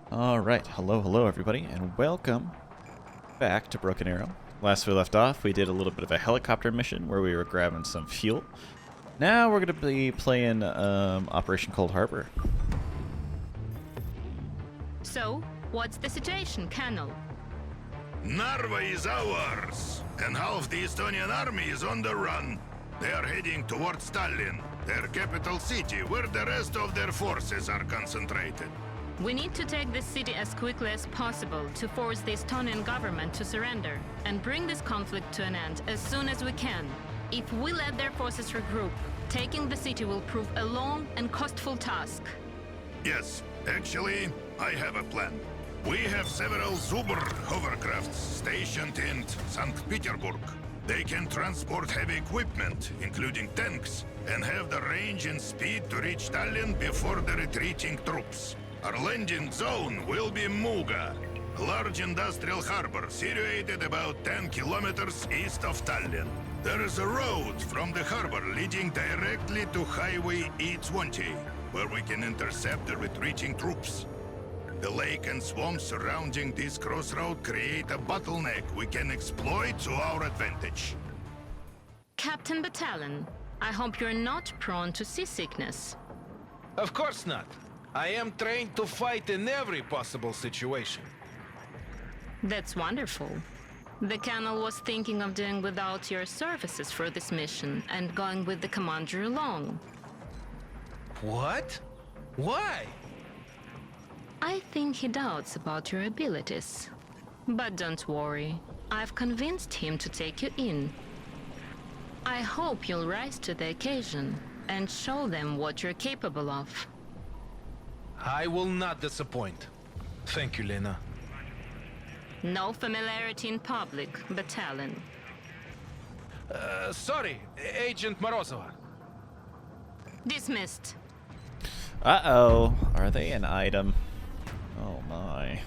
Alright, hello everybody, and welcome back to Broken Arrow. Last we left off, we did a little bit of a helicopter mission where we were grabbing some fuel. Now we're going to be playing Operation Cold Harbor. So, what's the situation, Colonel? Narva is ours, and half the Estonian army is on the run. They are heading towards Tallinn, their capital city, where the rest of their forces are concentrated. We need to take this city as quickly as possible to force the Estonian government to surrender and bring this conflict to an end as soon as we can. If we let their forces regroup, taking the city will prove a long and costful task. Yes, actually, I have a plan. We have several Zubr hovercrafts stationed in St. Petersburg. They can transport heavy equipment, including tanks, and have the range and speed to reach Tallinn before the retreating troops. Our landing zone will be Muuga, a large industrial harbor situated about 10 kilometers east of Tallinn. There is a road from the harbor leading directly to Highway E20, where we can intercept the retreating troops. The lake and swamps surrounding this crossroad create a bottleneck we can exploit to our advantage. Captain Battalion, I hope you're not prone to seasickness. Of course not. I am trained to fight in every possible situation. That's wonderful. The Colonel was thinking of doing without your services for this mission and going with the commander along. What? Why? I think he doubts about your abilities. But don't worry, I've convinced him to take you in. I hope you'll rise to the occasion and show them what you're capable of. I will not disappoint. Thank you, Lena. No familiarity in public, Battalion. Sorry, Agent Morozova. Dismissed. Uh-oh, are they an item? Oh my.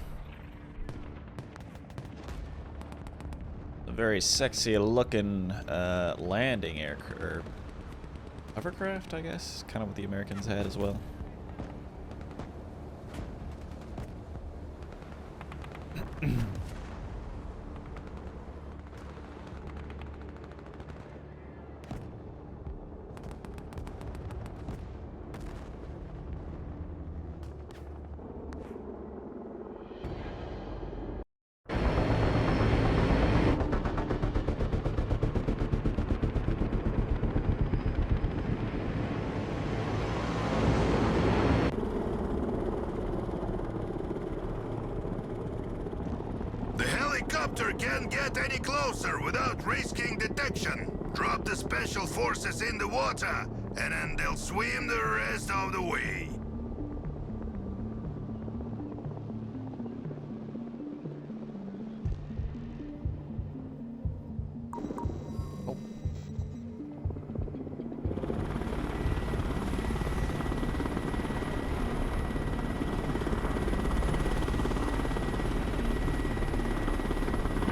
A very sexy looking landing aircraft, or hovercraft, I guess, kind of what the Americans had as well. The helicopter can't get any closer without risking detection. Drop the special forces in the water, and then they'll swim the rest of the way.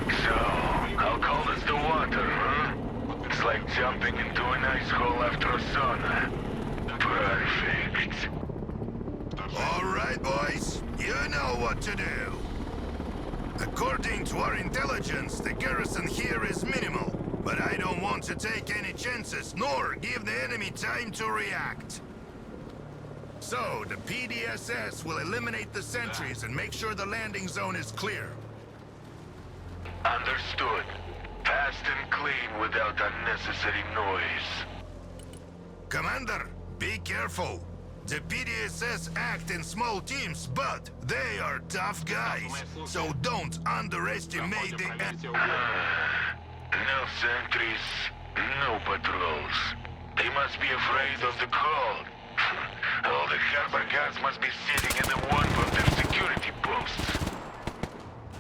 So, how cold is the water, huh? It's like jumping into an ice hole after a sauna. Perfect. All right, boys, you know what to do. According to our intelligence, the garrison here is minimal, but I don't want to take any chances, nor give the enemy time to react. So, the PDSS will eliminate the sentries and make sure the landing zone is clear. Understood. Fast and clean without unnecessary noise. Commander, be careful. The PDSS act in small teams, but they are tough guys. So don't underestimate the... No sentries, no patrols. They must be afraid of the cold. All the harbor guards must be sitting in the one of their security posts.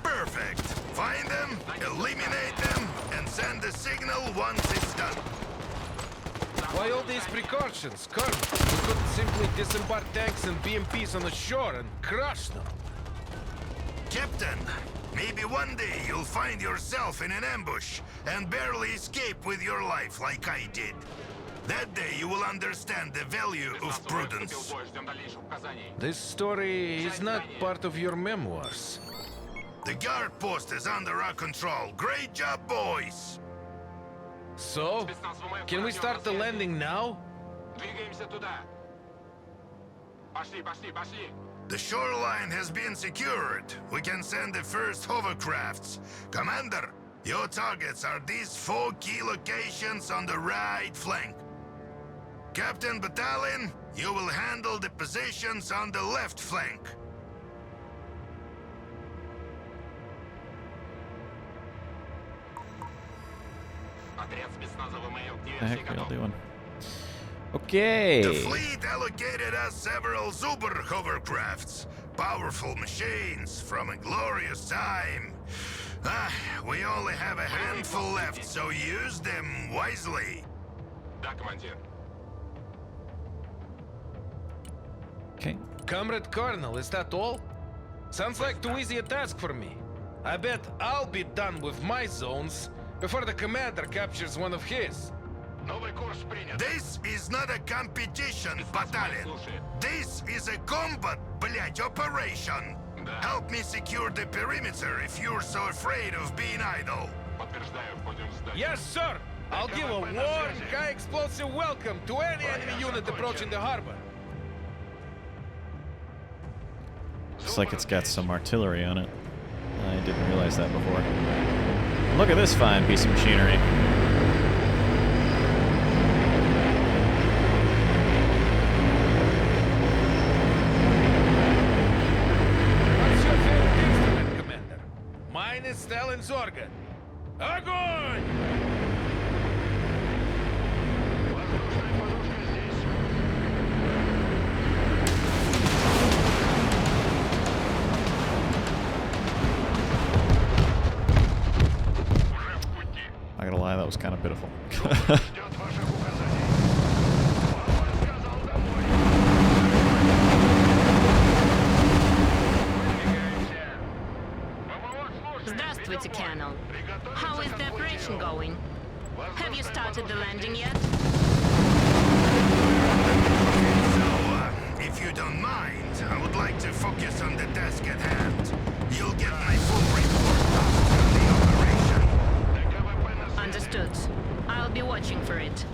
Perfect. Find them, eliminate them, and send the signal once it's done. Why all these precautions, Colonel? You couldn't simply disembark tanks and BMPs on the shore and crush them. Captain, maybe one day you'll find yourself in an ambush and barely escape with your life like I did. That day you will understand the value of prudence. This story is not part of your memoirs. The guard post is under our control. Great job, boys! So, can we start the landing now? The shoreline has been secured. We can send the first hovercrafts. Commander, your targets are these 4 key locations on the right flank. Captain Battalion, you will handle the positions on the left flank. The heck are y'all doing? Okay. The fleet allocated us several Zuber hovercrafts. Powerful machines from a glorious time. We only have a handful left, so use them wisely. Okay. Comrade Colonel, is that all? Sounds like too easy a task for me. I bet I'll be done with my zones before the commander captures one of his. This is not a competition, Battalion. This is a combat, блять, operation. Help me secure the perimeter if you're so afraid of being idle. Yes, sir! I'll give a warm, high-explosive welcome to any enemy unit approaching the harbor. Looks like it's got some artillery on it. I didn't realize that before. Look at this fine piece of machinery. What's your favorite instrument, Commander? Mine is Stalin's organ. Огонь! Not gonna lie, that was kind of pitiful. Здравствуйте, Colonel. How is the operation going? Have you started the landing yet? So, if you don't mind, I would like to focus on the task at hand. You'll get my full report after the operation. Understood. I'll be watching for it.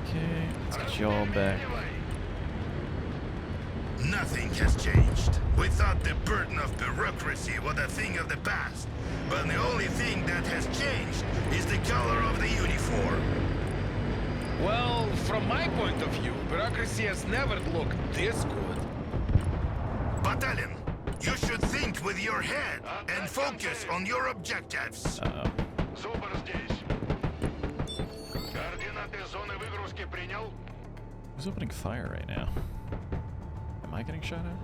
Okay, let's get you all back. Nothing has changed. We thought the burden of bureaucracy was a thing of the past. But the only thing that has changed is the color of the uniform. Well, from my point of view, bureaucracy has never looked this good. Battalion, you should think with your head and focus on your objectives. Uh-oh. Зубр здесь. Координаты зоны выгрузки принял. Who's opening fire right now? Am I getting shot at?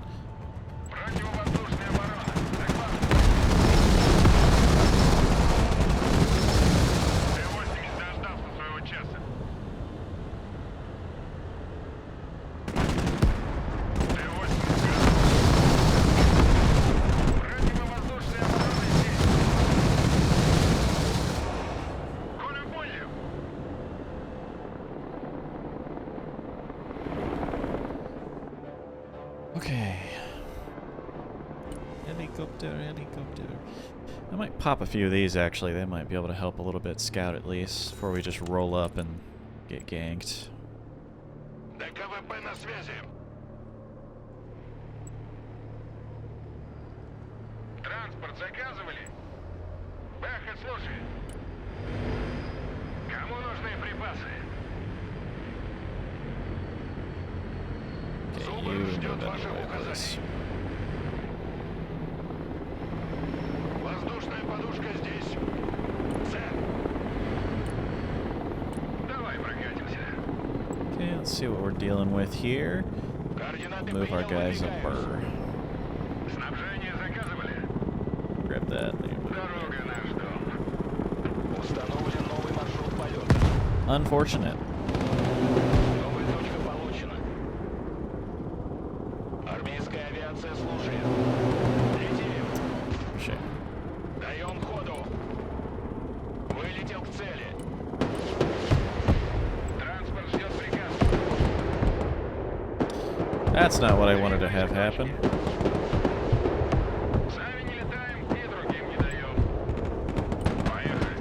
Противовоздушная оборона. Доклад. Т-80 дождался своего часа. Т-80 противовоздушная оборона здесь. Коля понял. Okay. Helicopter. I might pop a few of these actually. They might be able to help a little bit scout at least before we just roll up and get ganked. ДКВП на связи. Транспорт заказывали? Бэха, слушай. Кому нужны припасы? Okay, Зубр you ждет move ваших anyway, указаний. please. Воздушная подушка здесь. Сэр. Давай прокатимся. Okay, let's see what we're dealing with here. Координаты Move our принял, guys up. выдвигаемся. Снабжение заказывали? Grab that. Дорога наш дом. Установлен новый маршрут полета. Unfortunate. Новая точка получена. Армейская авиация слушает. Летим. Shit. Даем ходу. Вылетел к цели. That's not what I wanted to have happen. Сами не летаем и другим не даем. Поехали.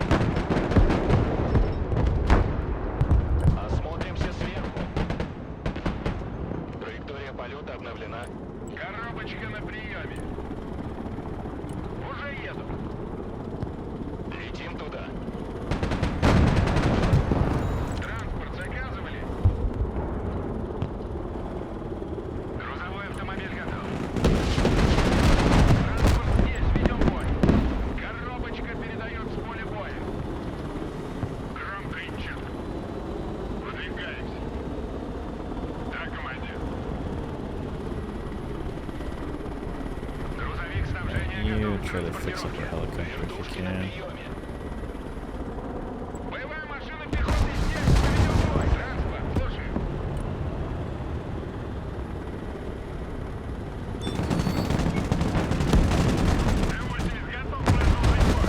Осмотримся сверху. Траектория полета обновлена. Коробочка на приеме. Уже еду. Летим туда. Транспорт заказывали? Грузовой автомобиль готов. Транспорт здесь, ведем бой. Коробочка передает с поля боя. Гром принят. Выдвигаемся. Да, командир. Грузовик снабжения You готов к try to fix up the транспортировке. helicopter if you can. Боевая машина пехоты здесь, поведем бой. Транспорт, слушаю. Т-80 готов к большому сбору.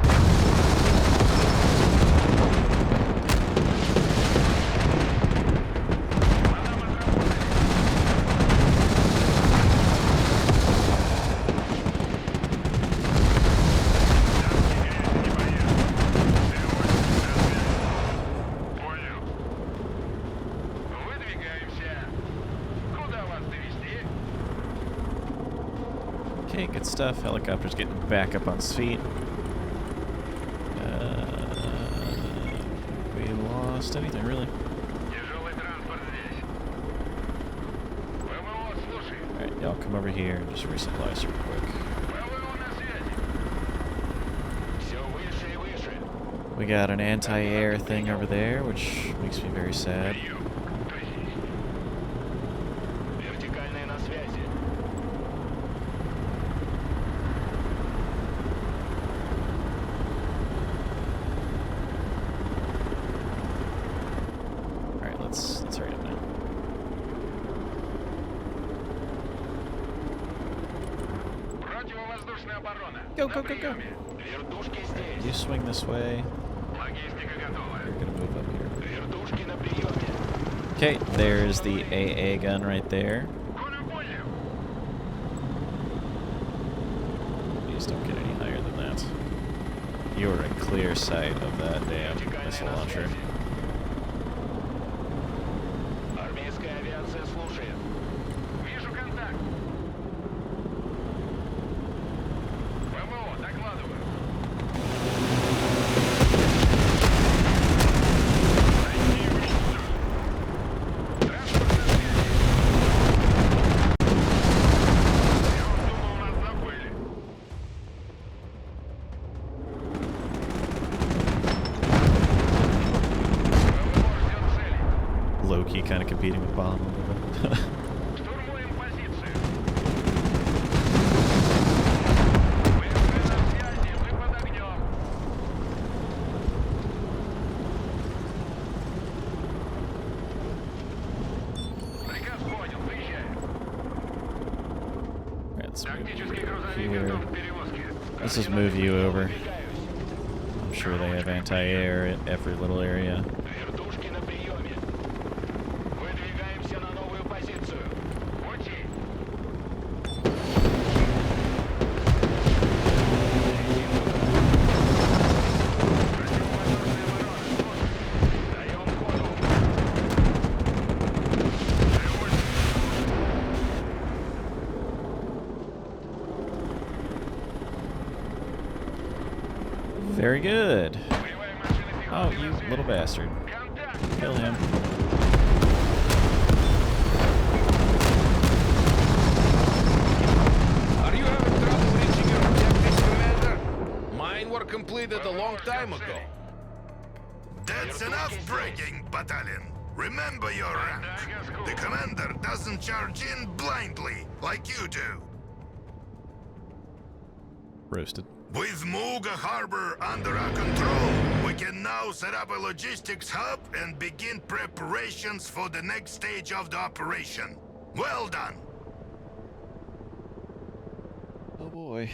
Мадам отработали. Не поеду. Понял. Выдвигаемся. Куда вас довести? Okay, good stuff. Helicopter's getting back up on its feet. We lost anything, really? Тяжелый транспорт здесь. ВВО, слушай. Alright, y'all come over here and just resupply us real quick. ВВО на связи. Все выше и выше. We got an anti-air thing over there, which makes me very sad. Прием. Кто здесь? Вертикальная на связи. Alright, let's hurry up now. Противовоздушная оборона. Go, На go, go, go. приеме. Вертушки здесь. You swing this way. Логистика готова. You're gonna move up here. Вертушки на приеме. Okay, there's the AA gun right there. Коля, понял. Please don't get any higher than that. You are in clear sight of that damn missile Вертикальная на launcher. связи. Армейская авиация слушает. Вижу контакт. ВВО, докладываю. Найти и уничтожить. Транспорт на связи. Я уж думал, нас забыли. ВВО ждет цели. Low-key kind of competing with bomb a little bit. Штурмуем позицию. Быстрый на связи, мы под огнем. Приказ понял, выезжаем. Alright, let's move Тактический you грузовик here. готов к перевозке. Let's just move you over. I'm sure they have anti-air at every little area. Вертушки на приеме. Выдвигаемся на новую позицию. Пути. Противовоздушная оборона. Слушай. Даем ходу. Т-80. Very good. Боевая машина Oh, пехоты you на связи. little bastard. Контакт. Kill him. Are you having trouble reaching your objectives, Commander? Mine were completed a long time ago. That's enough bragging, battalion. Remember your rank. The commander doesn't charge in blindly, like you do. Roasted. With Muga Harbor under our control, we can now set up a logistics hub and begin preparations for the next stage of the operation. Well done. Oh boy.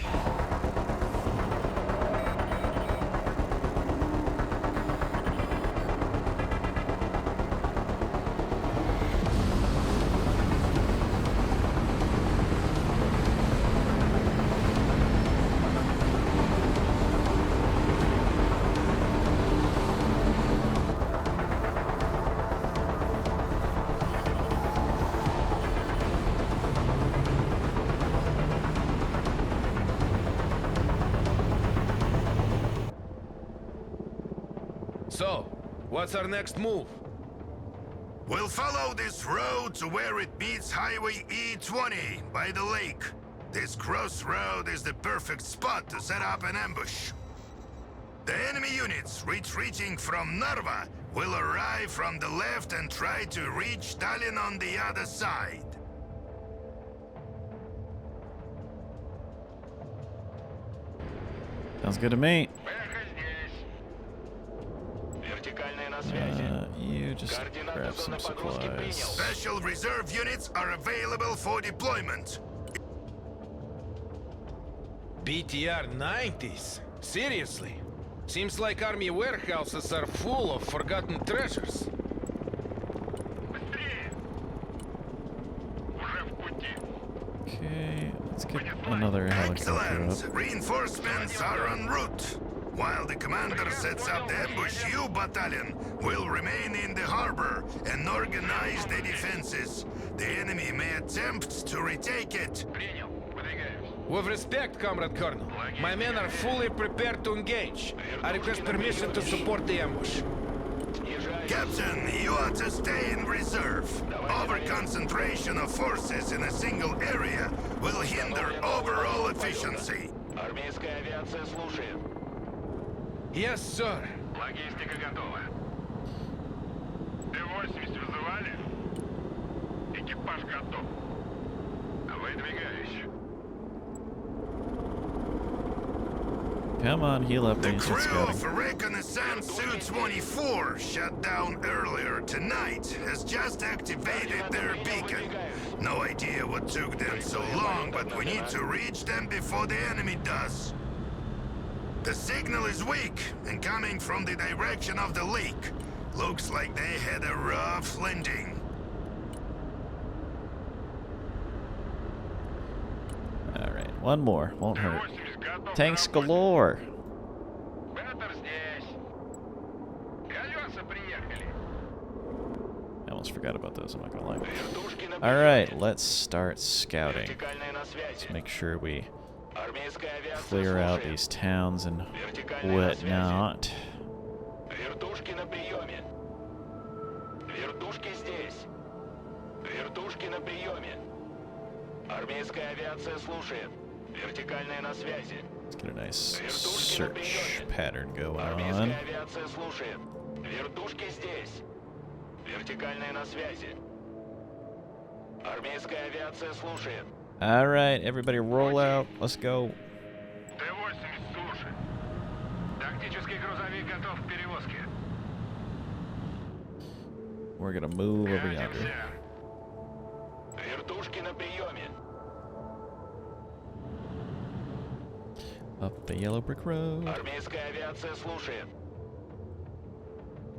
So, what's our next move? We'll follow this road to where it meets Highway E20 by the lake. This crossroad is the perfect spot to set up an ambush. The enemy units retreating from Narva will arrive from the left and try to reach Stalin on the other side. Sounds good to me. Эхо здесь. Вертикальная на связи. You just Координаты grab зоны some погрузки принял. supplies. Special reserve units are available for deployment. BTR 90s? Seriously? Seems like army warehouses are full of forgotten treasures. Быстрее! Уже в пути. Okay, let's get another helicopter Excellent! up. Reinforcements are en route. While the commander sets up the ambush, you, battalion, will remain in the harbor and organize the defenses. The enemy may attempt to retake it. Принял. Выдвигаемся. With respect, Comrade Colonel, my men are fully prepared to engage. I request permission to support the ambush. Снижай. Captain, you are to stay in reserve. Over-concentration of forces in a single area will hinder overall efficiency. Армейская авиация слушает. Yes, sir. Логистика готова. Т-80 вызывали? Экипаж готов. Выдвигаюсь. Come on, heal up The when you start crew of scouting. Reconnaissance Suit 24, shut down earlier tonight, has just activated their beacon. No idea what took them so long, but we need to reach them before the enemy does. The signal is weak and coming from the direction of the lake. Looks like they had a rough landing. Alright, one more. Won't hurt. Т-80 готов. Tanks к работе. galore! Беттер здесь. Галёсы приехали. I almost forgot about those, I'm not gonna lie. Вертушки на Alright, let's start scouting. Вертикальная на связи. Let's make sure we Армейская авиация clear out слушает. these towns and Вертикальная на связи. whatnot. Вертушки на приеме. Вертушки здесь. Вертушки на приеме. Армейская авиация слушает. Вертикальная на связи. Let's get a nice search pattern going on. Армейская авиация слушает. Вертушки здесь. Вертикальная на связи. Армейская авиация слушает. Alright, everybody roll out. Let's go. Т-80 слушает. Тактический грузовик готов к перевозке. We're gonna move over yonder. Готовься. Вертушки на приеме. Up the yellow brick road. Армейская авиация слушает.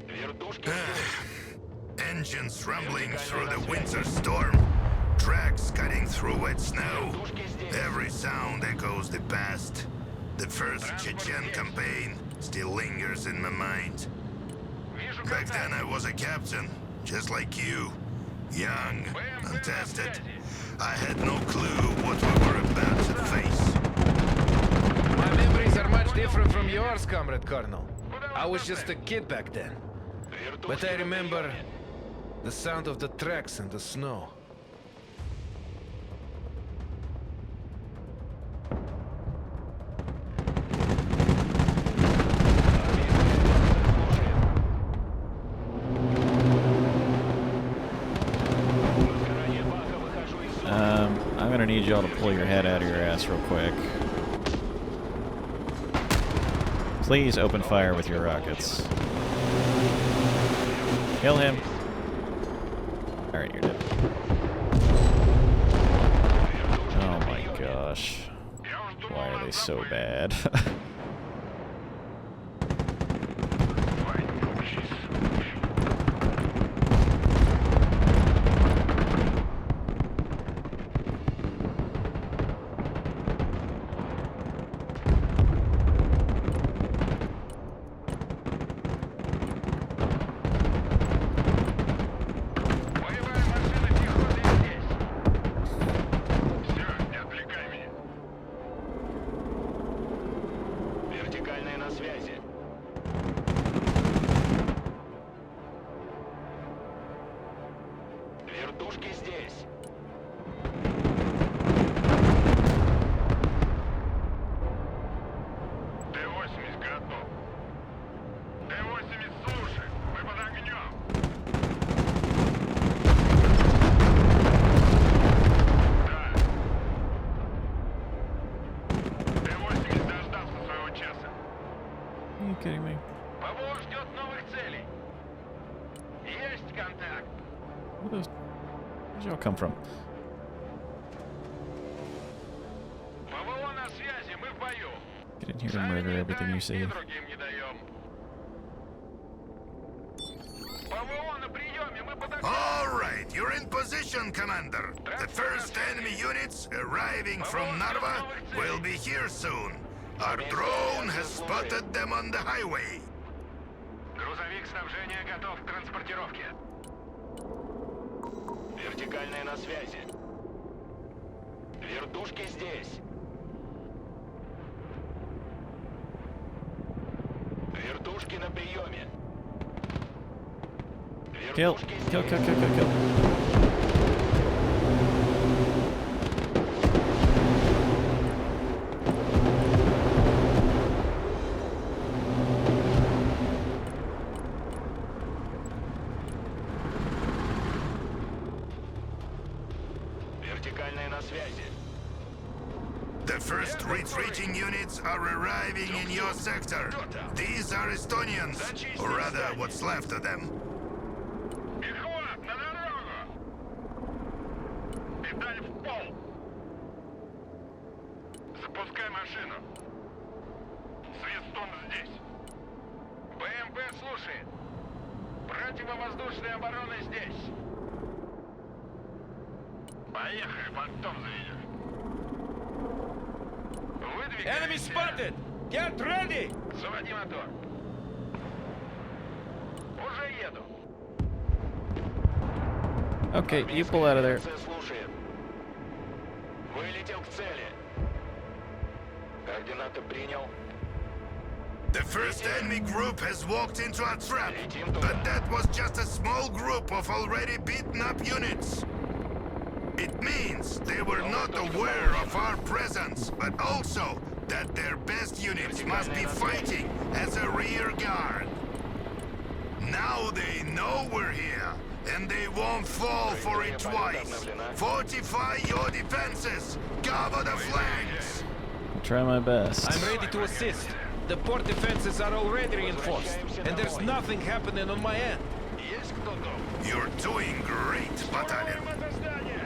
Вертушки здесь. Engines rumbling through the winter storm. Tracks cutting through wet snow. Вертушки здесь. Every sound echoes the past. The first Chechen campaign still lingers in my mind. Вижу Back контакт. then I was a captain, just like you. Young, untested. I had no clue what we were about to face. My memories are much different from yours, Comrade Colonel. I was just a kid back then. But I remember the sound of the tracks in the snow. I'm gonna need y'all to pull your head out of your ass real quick. Please open fire with your rockets. Kill him. Alright, you're dead. Oh my gosh. Why are they so bad? Боевая машина пехоты здесь. Все, не отвлекай меня. kidding me? ПВО ждет новых целей. Есть контакт. Where'd y'all come from? ПВО на связи, мы в бою. Get in here and murder everything you see. И другим не даем. ПВО на приеме, мы под огнем. All right, you're in position, Commander. The first enemy units arriving from Narva will be here soon. Our drone has spotted them on the highway. Грузовик снабжения готов к транспортировке. Вертикальная на связи. Вертушки здесь. Вертушки на приеме. Kill. Вертушки Kill, здесь. kill. Вертикальная на связи. The first retreating units are arriving in your sector. These are Estonians, or rather, what's left of them. Перехват на дорогу. Педаль в пол. Запускай машину. Свистун здесь. БМП слушает. Противовоздушная оборона здесь. Поехали, потом заведешь. Выдвигаемся. Enemy spotted! Get ready! Заводи мотор. Уже еду. Okay, you pull out of there. Авиация слушает. Вылетел к цели. Координаты принял. The first enemy group has walked into our trap, but that was just a small group of already beaten up units. It means they were not aware of our presence, but also that their best units must be fighting as a rear guard. Now they know we're here, and they won't fall for it twice. Fortify your defenses! Cover the flanks! Try my best. I'm ready to assist. The port defenses are already reinforced, and there's nothing happening on my end. Есть кто-то? You're doing great, battalion. Это здание.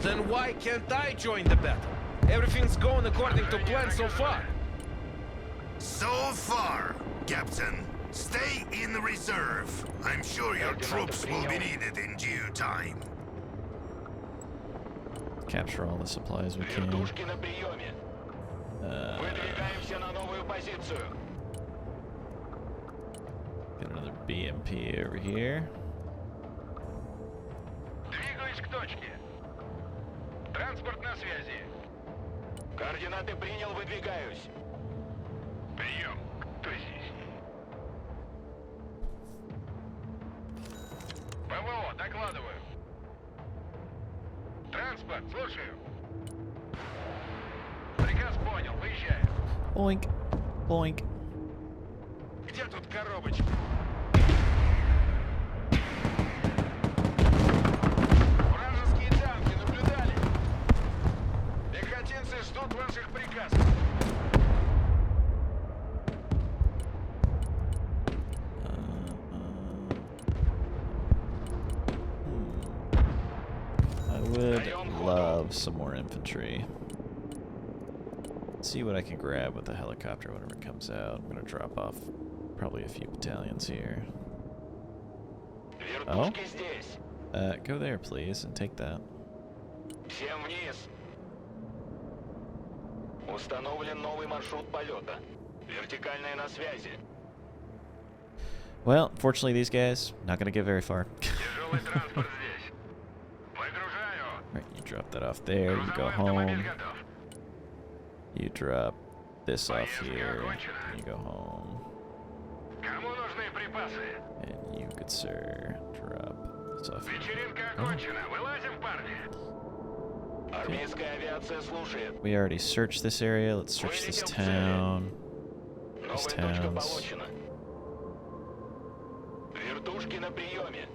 Then why can't I join the battle? Everything's going according to plan so far. So far, Captain. Stay in reserve. I'm sure your troops will be needed in due time. Capture all the supplies we can. Вертушки на приеме. Выдвигаемся на новую позицию. Get another BMP over here. Двигаюсь к точке. Транспорт на связи. Координаты принял, выдвигаюсь. Прием. Кто здесь? ПВО, докладываю. Транспорт, слушаю. Приказ понял, выезжаю. Boink. Boink. Где тут коробочка? Вражеские танки наблюдали. Пехотинцы ждут ваших приказов. I would love some more infantry. Let's see what I can grab with the helicopter whenever it comes out. I'm gonna drop off probably a few battalions here. Вертушки здесь. Go there, please, and take that. Всем вниз. Установлен новый маршрут полета. Вертикальная на связи. Well, fortunately, these guys not gonna get very far. Тяжелый транспорт здесь. Выгружаю. Right, you drop that off there. You go Грузовой автомобиль home. готов. You drop this off here. You go home. Кому нужны припасы? And you, good sir, drop this off here. Вечеринка окончена. Вылазим, парни. Армейская авиация слушает. We already searched this area. Let's search this town. These Новая точка towns. получена. Вертушки на приеме.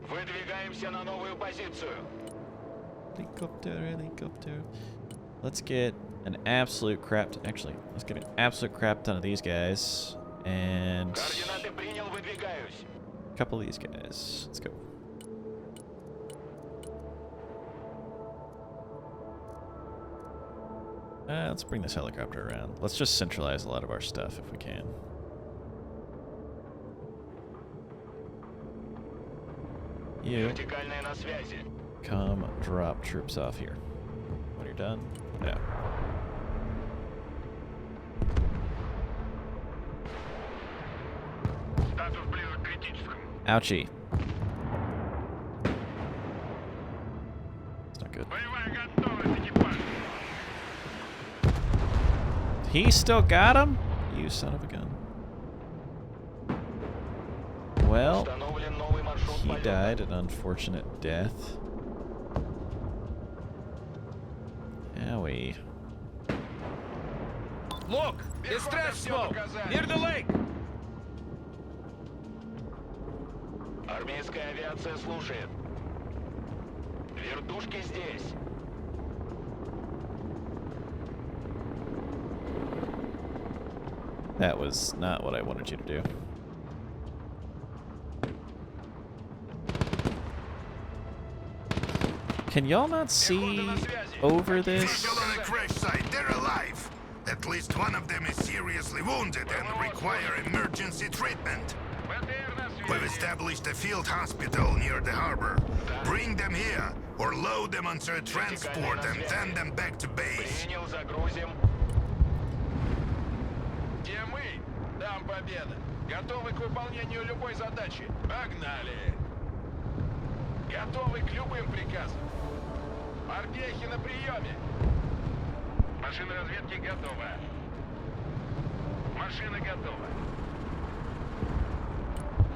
Выдвигаемся на новую позицию. Helicopter. Let's get an absolute crap. Actually, let's get an absolute crap ton of these guys And Координаты принял, выдвигаюсь. a couple of these guys. Let's go. Let's bring this helicopter around. Let's just centralize a lot of our stuff if we can. You Вертикальная на связи. come drop troops off here. When you're done, yeah. Статус близок к критическому. Ouchie. It's not good. Боевая готовность, экипаж. He still got him? You son of a gun. Well, Установлен новый маршрут he полета. died an unfortunate death. Owie. Look! Distress smoke! Near the lake! Армейская авиация слушает. Вертушки здесь. That was not what I wanted you to do. Can y'all not see over this? Still on the crash site. They're alive. At least one of them is seriously wounded and require emergency treatment. БТР на We've связи. established a field hospital near the harbor. Bring them here, or load them onto a transport and send them back to base. Принял, загрузим. Где мы? Там победа. Готовы к выполнению любой задачи. Погнали! Готовы к любым приказам. Морпехи на приеме. Машина разведки готова. Машина готова.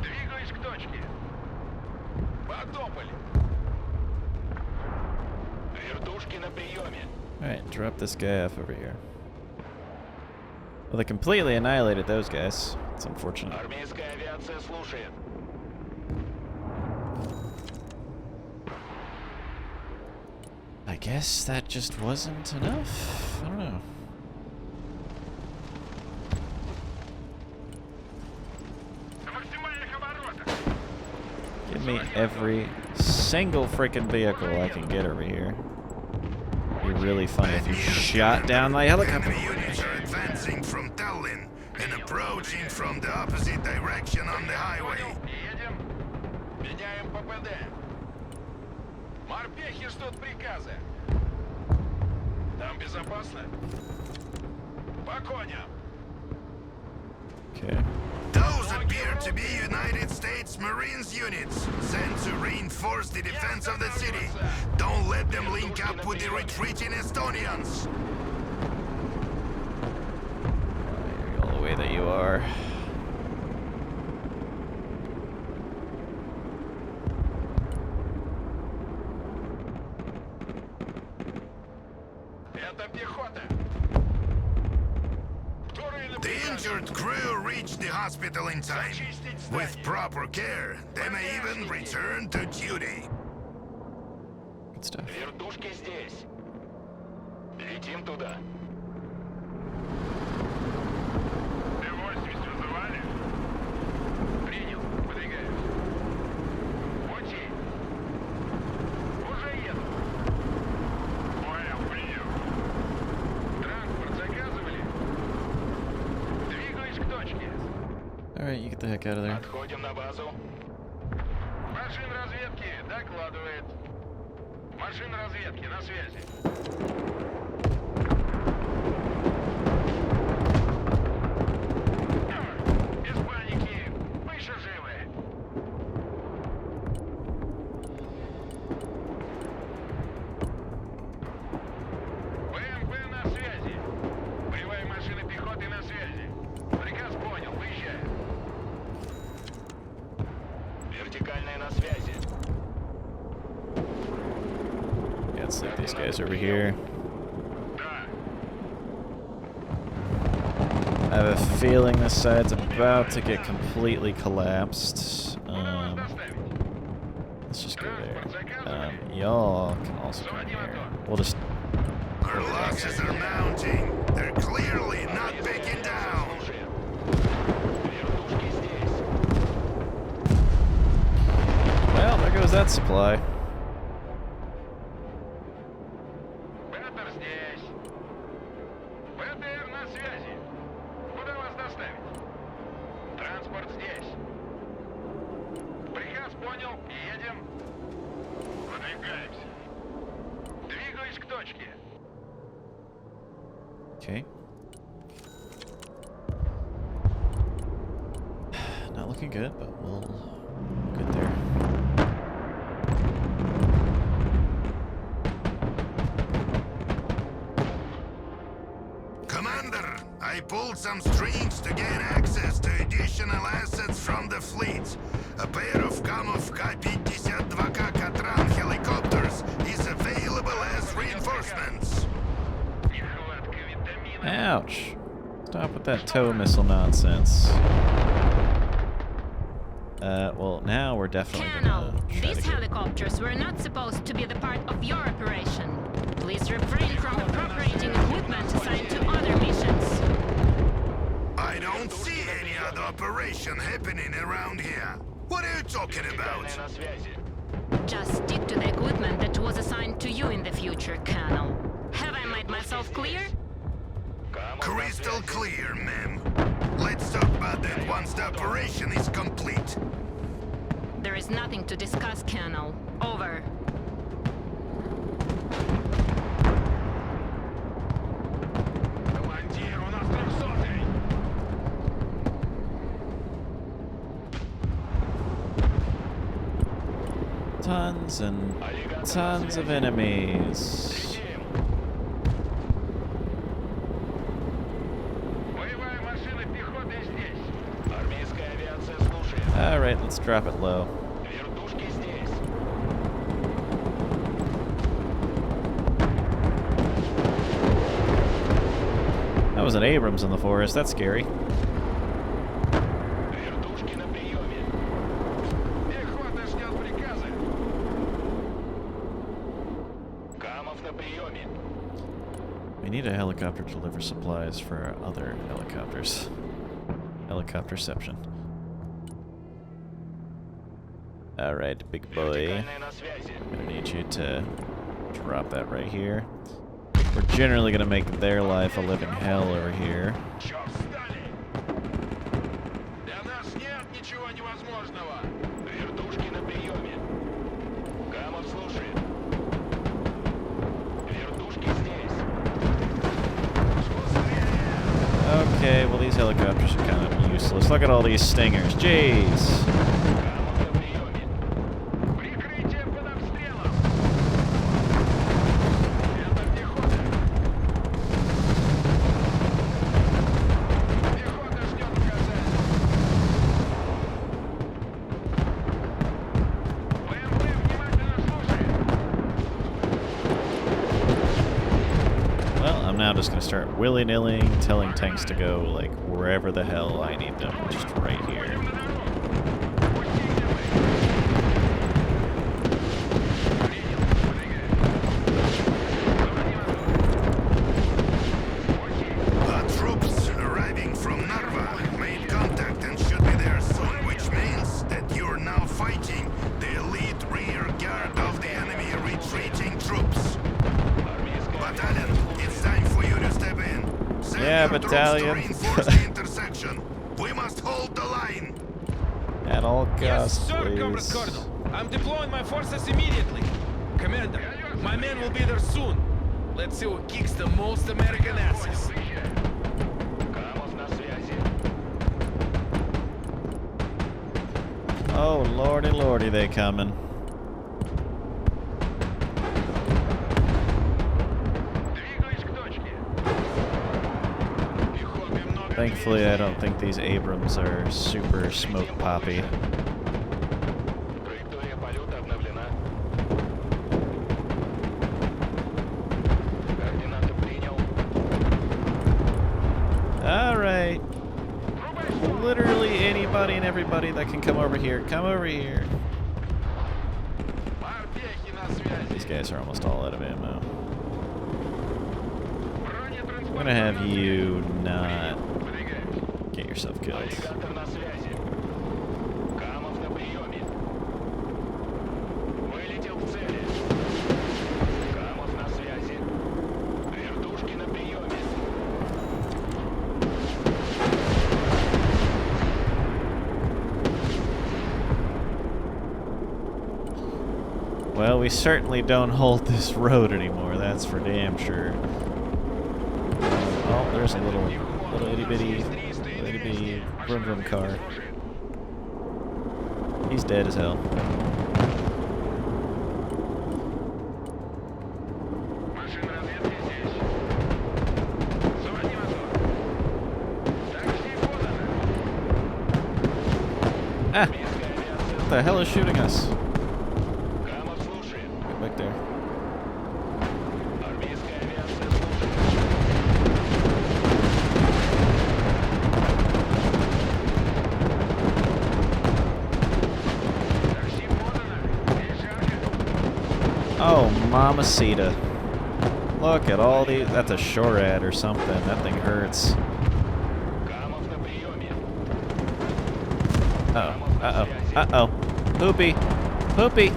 Двигаюсь к точке. Потопали. Вертушки на приеме. Alright, drop this guy off over here. Well, they completely annihilated those guys. It's unfortunate. Армейская авиация слушает. I guess that just wasn't enough. I don't know. На максимальных оборотах. Give me every single freaking vehicle I can get over here. It'd be really funny if you shot down my helicopter. Enemy units are advancing from Tallinn and approaching from the opposite direction on the highway. Едем. Меняем ППД. Морпехи ждут приказа. Там безопасно? По коням. Okay. Those appear to be United States Marines units sent to reinforce the defense of the city. Don't let them link up with the retreating Estonians. You're all the way that you are. Это пехота. Вторые на The приказе. injured crew reached the hospital in time. With proper care, they may even return to duty. Good stuff. Вертушки здесь. Летим туда. Т-80 вызывали? Принял. Выдвигаюсь. Пути. Уже еду. Понял, принял. Транспорт заказывали? Двигаюсь к точке. Alright, you get the heck out of there. Отходим на базу. Машина разведки докладывает. Машина разведки на связи. Без паники. Мы еще живы. БМП на связи. Боевая машина пехоты на связи. Приказ понял. Выезжаем. Вертикальная на связи. Yeah, let's let these guys over here. Да. I have a feeling this side's about to get completely collapsed. Куда вас доставить? Let's just go there. Y'all can also come here. We'll just... Our losses are mounting. They're clearly not backing down. Слушает. that supply? Беттер здесь. БТР на связи. Куда вас доставить? Транспорт здесь. Приказ понял. Едем. Выдвигаемся. Двигаюсь к точке. Okay. Not looking good, but we'll get there. Commander, I pulled some strings to gain access to additional assets from the fleet. A pair of Kamov K-52K Katran helicopters is available as reinforcements. Нехватка витамина. Ouch. Stop with that tow missile nonsense. Well, now we're definitely Colonel, gonna try these to get... helicopters were not supposed to be the part of your operation. Please refrain from appropriating equipment assigned to other missions. I don't see any other operation happening around here. What are you talking about? Вертикальная на связи. Just stick to the equipment that was assigned to you in the future, Colonel. Have I made myself clear? Камов на Crystal связи. clear, ma'am. Let's talk about that once the operation is complete. There is nothing to discuss, Colonel. Over. Командир, у нас 300-й. Tons and tons of enemies. Боевая машина пехоты здесь. Армейская авиация слушает. Alright, let's drop it low. Вертушки здесь. That was an Abrams in the forest. That's scary. Вертушки на приеме. Пехота ждет приказа. Камов на приеме. We need a helicopter to deliver supplies for our other helicopters. Helicopterception. Alright, big boy. Вертикальная на связи. I'm gonna need you to drop that right here. We're generally gonna make their life a living hell over here. Чё встали? Для нас нет ничего невозможного. Вертушки на приеме. Камов слушает. Вертушки здесь. Okay, well these helicopters are kind of useless. Look at all these stingers. Jeez. Камов на приеме. Прикрытие под обстрелом. Это пехота. Пехота ждет указания. БМП внимательно слушает. Well, I'm now just gonna start willy-nilly telling tanks to go like wherever the hell I need them, just right here. На дорогу. Пустите вы. Принял. Выдвигаемся. Our troops arriving from Narva made contact and should be there soon, which means that you're now fighting the elite rear guard of the enemy retreating troops. Battalion, it's time for you to step in. Send Yeah, your troops to battalion. reinforce the intersection. We must hold the line. At all Yes, costs, sir, Comrade please. Cardinal. I'm deploying my forces immediately. Commander, my men will be there soon. Let's see who kicks the most American asses. Камов на связи. Oh lordy, lordy, they coming. Двигаюсь к точке. Пехоты много. Thankfully, I don't think these Abrams are super smoke poppy. Траектория полета обновлена. Координаты принял. Alright. Literally anybody and everybody that can come over here, come over here. Морпехи на связи. These guys are almost all out of ammo. Бронетранспортер I'm gonna have на you связи. not Выдвигаемся. get yourself killed. Аллигатор на связи. Камов на приеме. Well, we certainly don't hold this road anymore, that's for damn sure. Oh, there's a little itty bitty vroom vroom car. He's dead as hell. Ah! What the hell is shooting us? Камов слушаем. Get back there. Армейская авиация слушает. Oh, mamacita. Look at all these. That's a SHORAD or something. That thing hurts. Камов на приеме. Uh-oh. Uh-oh. Uh-oh. Poopy. Poopy.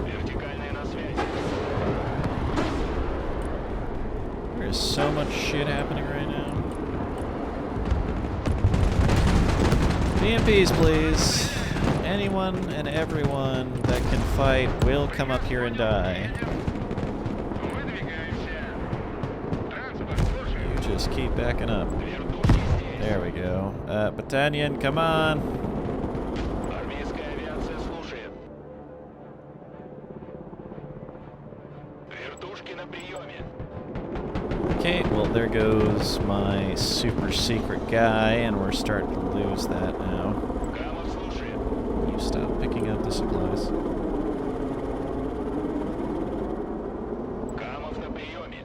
Вертикальная на связи. There's so much shit happening right now. BMPs, please. Anyone and everyone that can fight will come up here and die. You just keep backing up. There we go. Battalion, come on. Армейская авиация слушает. Вертушки на приеме. Okay, well there goes my super secret guy, and we're starting to lose that now. Камов слушает. You stop picking up the supplies. Камов на приеме.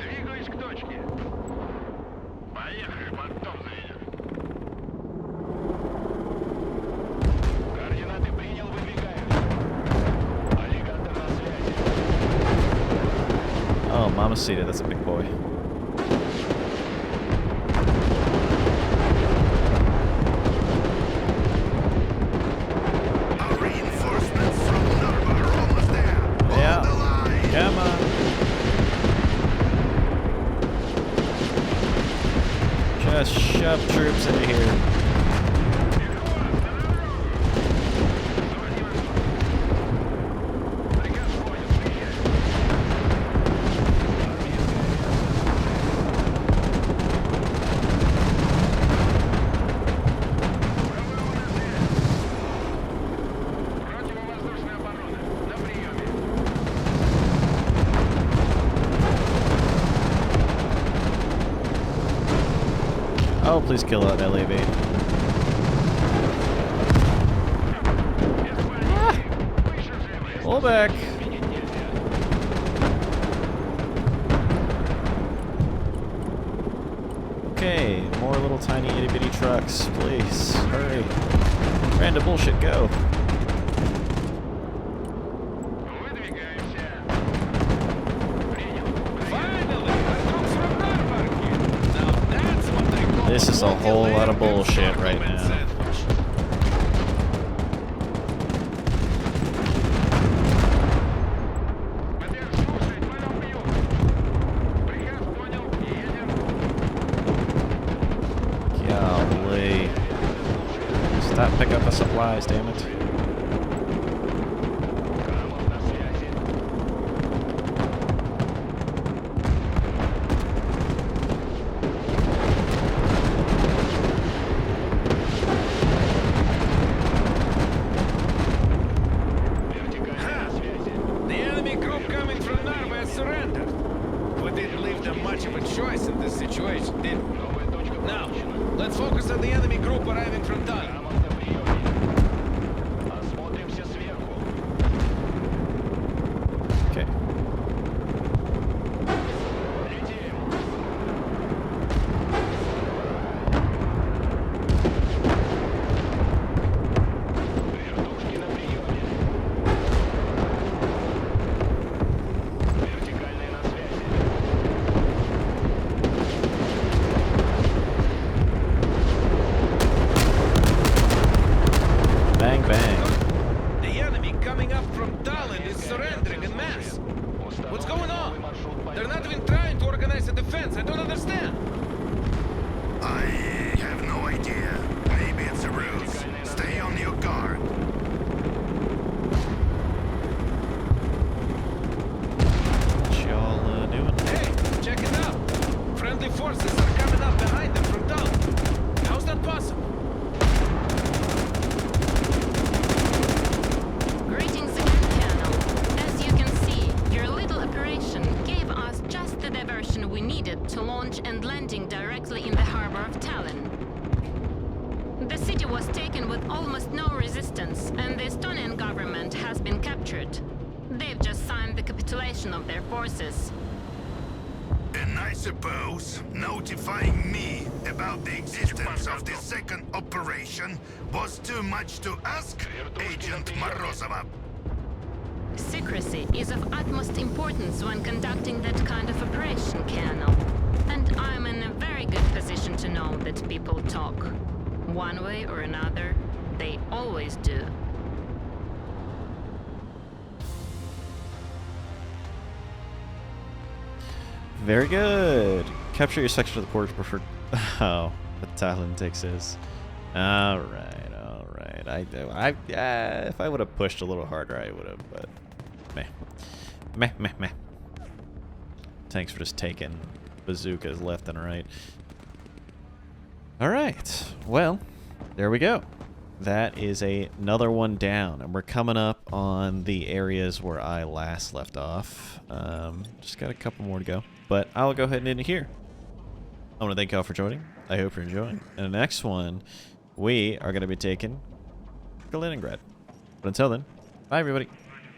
Двигаюсь к точке. Поехали, потом заведем. Координаты принял, выдвигаю. Аллигатор на связи. Oh, mamacita, that's a big boy. Our reinforcements from Narva are almost there. Yeah. Hold the line. Come on. Just shove troops into here. Противовоздушная оборона. На приеме. Oh, please kill that LAV. Pull back. Okay, more little tiny itty bitty trucks, please. Hurry. Random bullshit, go. Выдвигаемся. Принял. Finally, I come from Narva. Now that's what they call This is a whole lot of bullshit right now. Модель слушает, понял прием. Приказ понял, едем. Golly. Stop picking up the supplies, damn it. Камов на связи. Вертикальная на связи. The enemy group coming from Narva has surrendered. We didn't leave them much of a choice in this situation, did we? Новая точка Now, получена. let's focus on the enemy group arriving from Dal. Камов на приеме. bang. The enemy coming up from Tallinn is surrendering en masse. What's going on? They're not even trying to organize a defense. I don't understand. I have no idea. Maybe it's a ruse. Stay on your guard. What y'all doing? Hey, check it out. Friendly forces are coming up behind them from Tallinn. How's that possible? Greetings again, Colonel. As you can see, your little operation gave us just the diversion we needed to launch and landing directly in the harbor of Tallinn. The city was taken with almost no resistance, and the Estonian government has been captured. They've just signed the capitulation of their forces. And I suppose notifying me about the existence of the second operation was too much to ask, Agent Morozova. Secrecy is of utmost importance when conducting that kind of operation, Colonel. And I'm in a very good position to know that people talk. One way or another, they always do. Very good. Capture your section of the port preferred. Oh, the Tallinn Texas. All right, all right. If I would have pushed a little harder, I would have. But meh. Thanks for just taking bazookas left and right. All right. Well, there we go. That is another one down, and we're coming up on the areas where I last left off. Just got a couple more to go, but I'll go ahead and end it here. I want to thank y'all for joining. I hope you're enjoying. And the next one, we are going to be taking Kaliningrad. But until then, bye everybody.